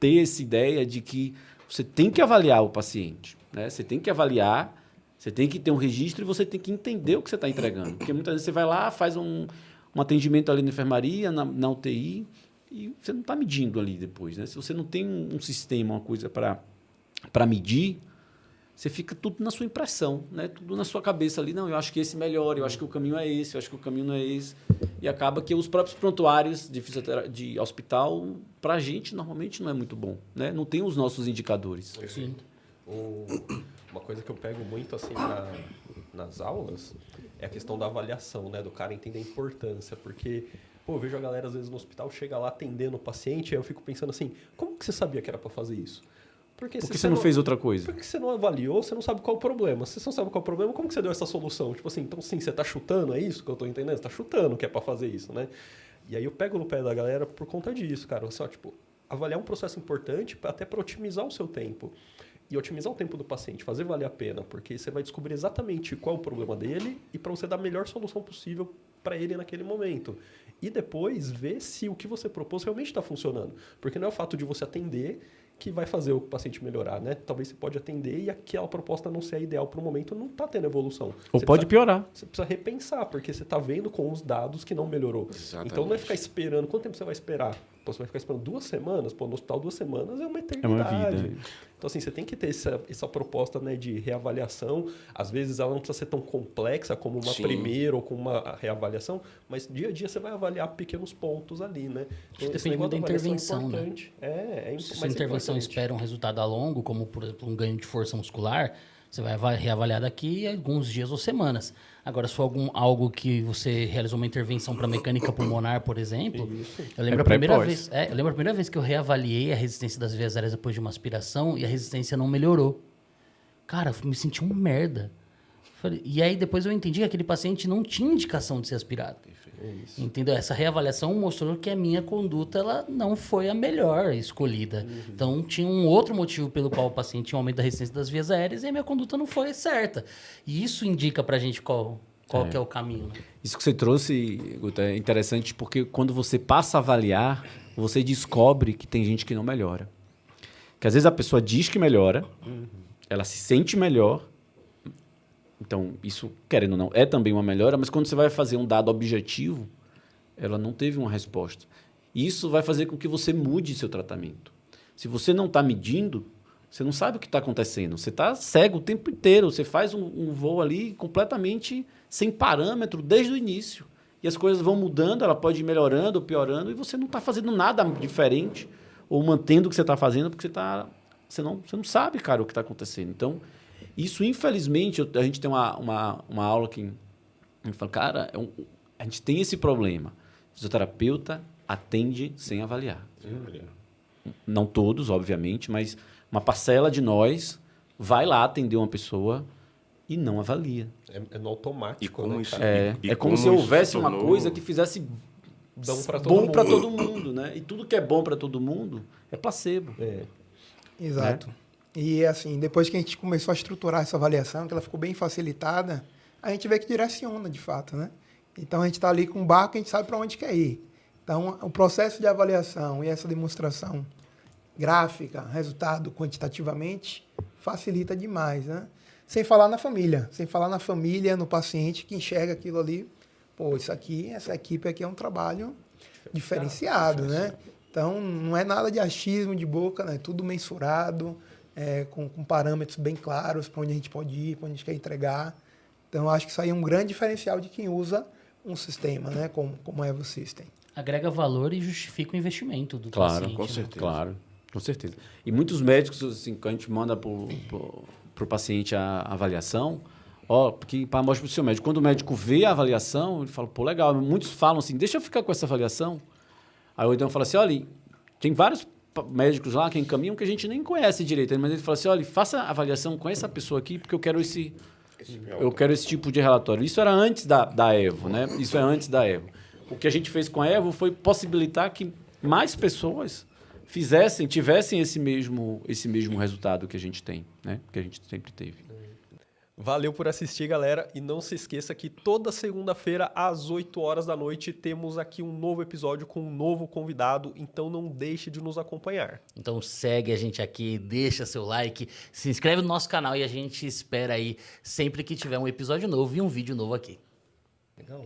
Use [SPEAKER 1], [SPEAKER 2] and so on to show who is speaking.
[SPEAKER 1] ter essa ideia de que você tem que avaliar o paciente, né? Você tem que avaliar, você tem que ter um registro e você tem que entender o que você está entregando. Porque muitas vezes você vai lá, faz um atendimento ali na enfermaria, na UTI, e você não está medindo ali depois, né? Se você não tem um sistema, uma coisa para medir, você fica tudo na sua impressão, né? Tudo na sua cabeça ali. Não, eu acho que esse melhora, eu acho que o caminho é esse, eu acho que o caminho não é esse. E acaba que os próprios prontuários de hospital, para a gente, normalmente não é muito bom, né? Não tem os nossos indicadores.
[SPEAKER 2] Sim. Uma coisa que eu pego muito assim nas aulas é a questão da avaliação, né? Do cara entender a importância, porque... Pô, eu vejo a galera, às vezes, no hospital, chega lá atendendo o paciente, aí eu fico pensando assim, como que você sabia que era para fazer isso?
[SPEAKER 1] Porque você não fez outra coisa?
[SPEAKER 2] Porque você não avaliou, você não sabe qual é o problema. Se você não sabe qual é o problema, como que você deu essa solução? Tipo assim, então sim, você tá chutando, é isso que eu tô entendendo? Você tá chutando que é para fazer isso, né? E aí eu pego no pé da galera por conta disso, cara. Assim, ó, tipo, avaliar um processo importante até para otimizar o seu tempo. E otimizar o tempo do paciente, fazer valer a pena, porque você vai descobrir exatamente qual é o problema dele e para você dar a melhor solução possível para ele naquele momento. E depois ver se o que você propôs realmente está funcionando. Porque não é o fato de você atender que vai fazer o paciente melhorar, né? Talvez você pode atender e aquela proposta não ser a ideal para o momento, não está tendo evolução.
[SPEAKER 1] Ou
[SPEAKER 2] você
[SPEAKER 1] pode piorar.
[SPEAKER 2] Você precisa repensar, porque você está vendo com os dados que não melhorou.
[SPEAKER 3] Exatamente.
[SPEAKER 2] Então não é ficar esperando. Quanto tempo você vai esperar? Pô, você vai ficar esperando 2 semanas? Pô, no hospital 2 semanas é uma eternidade.
[SPEAKER 1] É uma vida.
[SPEAKER 2] Então, assim, você tem que ter essa proposta, né, de reavaliação. Às vezes ela não precisa ser tão complexa como uma
[SPEAKER 3] Sim.
[SPEAKER 2] primeira ou como uma reavaliação, mas dia a dia você vai avaliar pequenos pontos ali, né? Então, esse
[SPEAKER 4] Depende
[SPEAKER 2] negócio
[SPEAKER 4] muito da
[SPEAKER 2] avaliação
[SPEAKER 4] intervenção,
[SPEAKER 2] é
[SPEAKER 4] né?
[SPEAKER 2] importante.
[SPEAKER 4] Se
[SPEAKER 2] Mas
[SPEAKER 4] a
[SPEAKER 2] é
[SPEAKER 4] intervenção
[SPEAKER 2] importante.
[SPEAKER 4] espera um resultado a longo, como, por exemplo, um ganho de força muscular, você vai reavaliar daqui a alguns dias ou semanas. Agora, se for algo que você realizou uma intervenção para mecânica pulmonar, por exemplo, eu lembro, eu lembro a primeira vez que eu reavaliei a resistência das vias aéreas depois de uma aspiração e a resistência não melhorou. Cara, eu me senti um merda. E aí depois eu entendi que aquele paciente não tinha indicação de ser aspirado. Entendeu? Essa reavaliação mostrou que a minha conduta ela não foi a melhor escolhida. Então, tinha um outro motivo pelo qual o paciente tinha um aumento da resistência das vias aéreas e a minha conduta não foi certa. E isso indica pra gente qual que é o caminho. Né?
[SPEAKER 1] Isso que você trouxe, Guta, é interessante porque quando você passa a avaliar, você descobre que tem gente que não melhora. Que às vezes a pessoa diz que melhora, ela se sente melhor. Então, isso, querendo ou não, é também uma melhora, mas quando você vai fazer um dado objetivo, ela não teve uma resposta. E isso vai fazer com que você mude seu tratamento. Se você não está medindo, você não sabe o que está acontecendo. Você está cego o tempo inteiro. Você faz um voo ali completamente sem parâmetro desde o início. E as coisas vão mudando, ela pode ir melhorando ou piorando, e você não está fazendo nada diferente ou mantendo o que você está fazendo, porque você não sabe, cara, o que está acontecendo. Então, isso, infelizmente, a gente tem uma aula que a gente fala, cara, a gente tem esse problema. O fisioterapeuta atende sem avaliar. Não todos, obviamente, mas uma parcela de nós vai lá atender uma pessoa e não avalia.
[SPEAKER 2] É no automático,
[SPEAKER 3] E como
[SPEAKER 2] né,
[SPEAKER 3] isso-
[SPEAKER 2] cara?
[SPEAKER 1] É como
[SPEAKER 3] como
[SPEAKER 1] se
[SPEAKER 3] isso
[SPEAKER 1] houvesse
[SPEAKER 3] se
[SPEAKER 1] uma
[SPEAKER 3] tornou-
[SPEAKER 1] coisa que fizesse
[SPEAKER 2] Bom
[SPEAKER 1] para todo mundo, né? E tudo que é bom para todo mundo é placebo.
[SPEAKER 5] Exato. E assim, depois que a gente começou a estruturar essa avaliação, que ela ficou bem facilitada, a gente vê que direciona, de fato, né? Então, a gente está ali com um barco, a gente sabe para onde quer ir. Então, o processo de avaliação e essa demonstração gráfica, resultado quantitativamente, facilita demais, né? Sem falar na família, no paciente que enxerga aquilo ali. Pô, essa equipe aqui é um trabalho diferenciado, né? Então, não é nada de achismo de boca, né? Tudo mensurado, com parâmetros bem claros para onde a gente pode ir, para onde a gente quer entregar. Então, eu acho que isso aí é um grande diferencial de quem usa um sistema, né? Como é o System.
[SPEAKER 4] Agrega valor e justifica o investimento do paciente.
[SPEAKER 3] com
[SPEAKER 4] né?
[SPEAKER 3] certeza.
[SPEAKER 1] Claro, com certeza. E muitos médicos, assim, quando a gente manda para o paciente a avaliação, porque para mostrar para o seu médico, quando o médico vê a avaliação, ele fala, pô, legal. Muitos falam assim, deixa eu ficar com essa avaliação. Aí o Edão fala assim, olha, tem vários médicos lá que encaminham que a gente nem conhece direito, mas ele fala assim, olha, faça a avaliação com essa pessoa aqui, porque eu quero esse tipo de relatório. Isso era antes da EVO, né? Isso é antes da EVO. O que a gente fez com a EVO foi possibilitar que mais pessoas tivessem esse mesmo resultado que a gente tem, né? Que a gente sempre teve.
[SPEAKER 2] Valeu por assistir, galera. E não se esqueça que toda segunda-feira, às 8 horas da noite, temos aqui um novo episódio com um novo convidado. Então não deixe de nos acompanhar.
[SPEAKER 4] Então segue a gente aqui, deixa seu like, se inscreve no nosso canal e a gente espera aí sempre que tiver um episódio novo e um vídeo novo aqui.
[SPEAKER 2] Legal.